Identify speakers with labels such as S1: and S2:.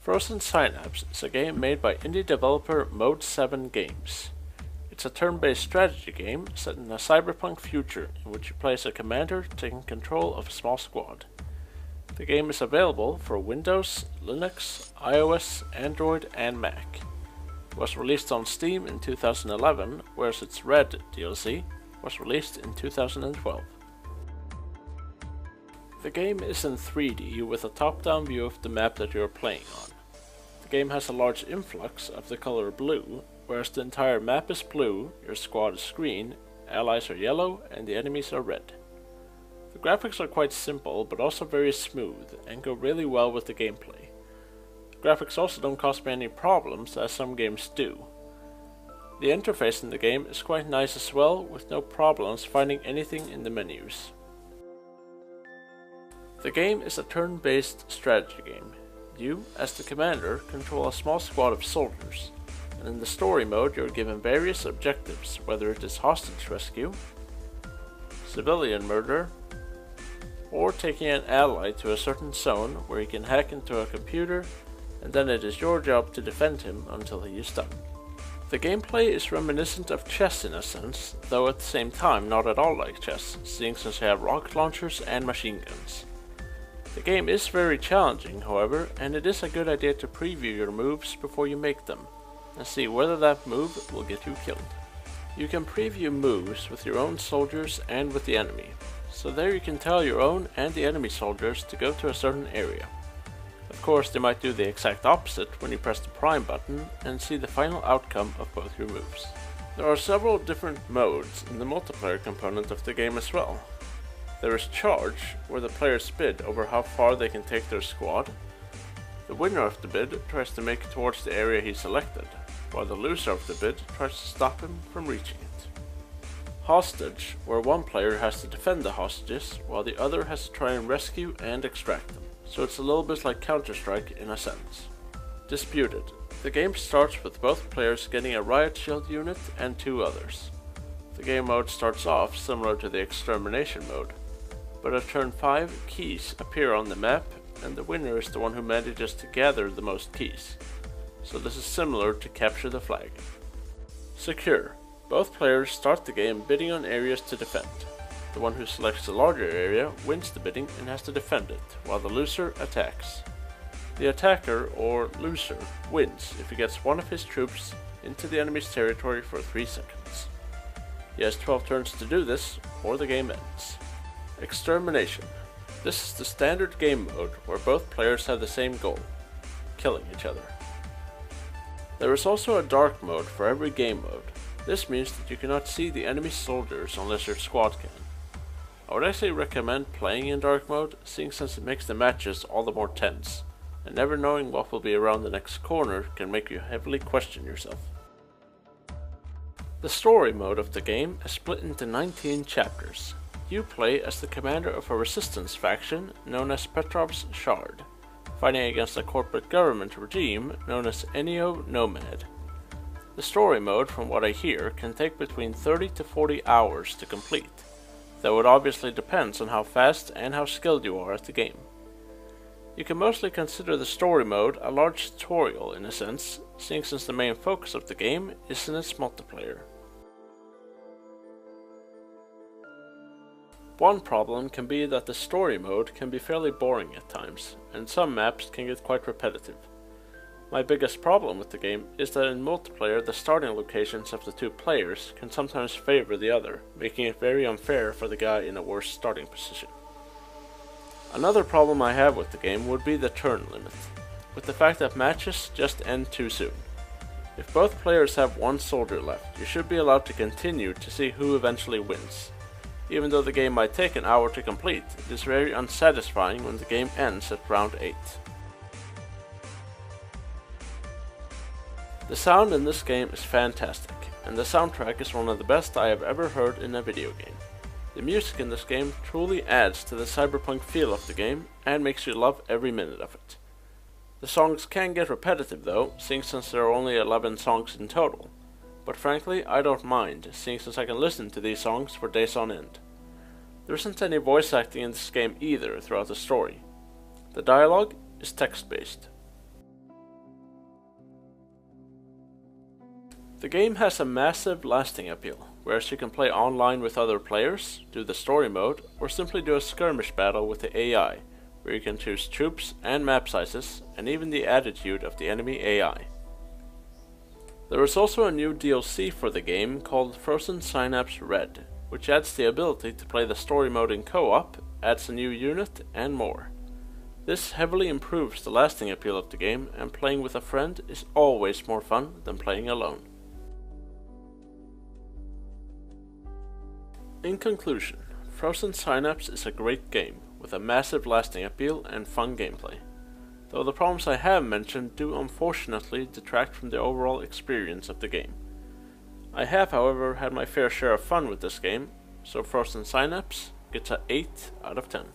S1: Frozen Synapse is a game made by indie developer Mode 7 Games. It's a turn-based strategy game set in a cyberpunk future in which you play as a commander taking control of a small squad. The game is available for Windows, Linux, iOS, Android, and Mac. It was released on Steam in 2011, whereas its Red DLC was released in 2012. The game is in 3D with a top-down view of the map that you are playing on. The game has a large influx of the color blue, whereas the entire map is blue, your squad is green, allies are yellow, and the enemies are red. The graphics are quite simple, but also very smooth, and go really well with the gameplay. The graphics also don't cause me any problems, as some games do. The interface in the game is quite nice as well, with no problems finding anything in the menus. The game is a turn-based strategy game. You, as the commander, control a small squad of soldiers, and in the story mode you are given various objectives, whether it is hostage rescue, civilian murder, or taking an ally to a certain zone where he can hack into a computer, and then it is your job to defend him until he is done. The gameplay is reminiscent of chess in a sense, though at the same time not at all like chess, seeing since you have rocket launchers and machine guns. The game is very challenging, however, and it is a good idea to preview your moves before you make them, and see whether that move will get you killed. You can preview moves with your own soldiers and with the enemy, so there you can tell your own and the enemy soldiers to go to a certain area. Of course, they might do the exact opposite when you press the prime button and see the final outcome of both your moves. There are several different modes in the multiplayer component of the game as well. There is Charge, where the players bid over how far they can take their squad. The winner of the bid tries to make it towards the area he selected, while the loser of the bid tries to stop him from reaching it. Hostage, where one player has to defend the hostages, while the other has to try and rescue and extract them. So it's a little bit like Counter-Strike in a sense. Disputed. The game starts with both players getting a riot shield unit and 2 others. The game mode starts off similar to the extermination mode, but at turn 5 keys appear on the map and the winner is the one who manages to gather the most keys. So this is similar to capture the flag. Secure. Both players start the game bidding on areas to defend. The one who selects the larger area wins the bidding and has to defend it, while the loser attacks. The attacker, or loser, wins if he gets one of his troops into the enemy's territory for 3 seconds. He has 12 turns to do this, or the game ends. Extermination. This is the standard game mode where both players have the same goal, killing each other. There is also a dark mode for every game mode. This means that you cannot see the enemy soldiers unless your squad can. I would actually recommend playing in dark mode, seeing since it makes the matches all the more tense, and never knowing what will be around the next corner can make you heavily question yourself. The story mode of the game is split into 19 chapters. You play as the commander of a resistance faction known as Petrov's Shard, fighting against a corporate government regime known as Ennio Nomad. The story mode, from what I hear, can take between 30 to 40 hours to complete, though it obviously depends on how fast and how skilled you are at the game. You can mostly consider the story mode a large tutorial in a sense, seeing since the main focus of the game is in its multiplayer. One problem can be that the story mode can be fairly boring at times, and some maps can get quite repetitive. My biggest problem with the game is that in multiplayer the starting locations of the 2 players can sometimes favor the other, making it very unfair for the guy in a worse starting position. Another problem I have with the game would be the turn limit, with the fact that matches just end too soon. If both players have 1 soldier left, you should be allowed to continue to see who eventually wins. Even though the game might take an hour to complete, it is very unsatisfying when the game ends at round 8. The sound in this game is fantastic, and the soundtrack is one of the best I have ever heard in a video game. The music in this game truly adds to the cyberpunk feel of the game and makes you love every minute of it. The songs can get repetitive though, seeing since there are only 11 songs in total, but frankly I don't mind, seeing since I can listen to these songs for days on end. There isn't any voice acting in this game either throughout the story. The dialogue is text-based. The game has a massive lasting appeal, whereas you can play online with other players, do the story mode, or simply do a skirmish battle with the AI, where you can choose troops and map sizes, and even the attitude of the enemy AI. There is also a new DLC for the game called Frozen Synapse Red, which adds the ability to play the story mode in co-op, adds a new unit, and more. This heavily improves the lasting appeal of the game, and playing with a friend is always more fun than playing alone. In conclusion, Frozen Synapse is a great game, with a massive lasting appeal and fun gameplay, though the problems I have mentioned do unfortunately detract from the overall experience of the game. I have, however, had my fair share of fun with this game, so Frozen Synapse gets an 8 out of 10.